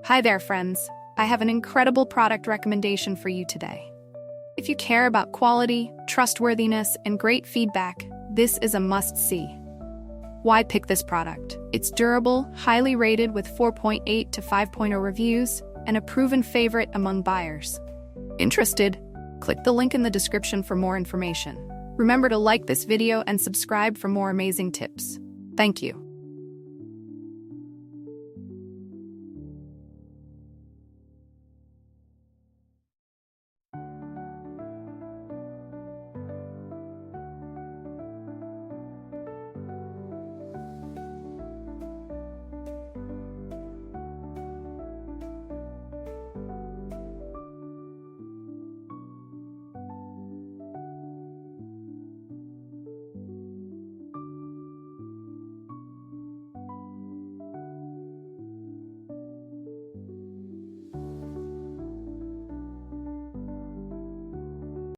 Hi there, friends. I have an incredible product recommendation for you today. If you care about quality, trustworthiness, and great feedback, this is a must-see. Why pick this product? It's durable, highly rated with 4.8 to 5.0 reviews, and a proven favorite among buyers. Interested? Click the link in the description for more information. Remember to like this video and subscribe for more amazing tips. Thank you.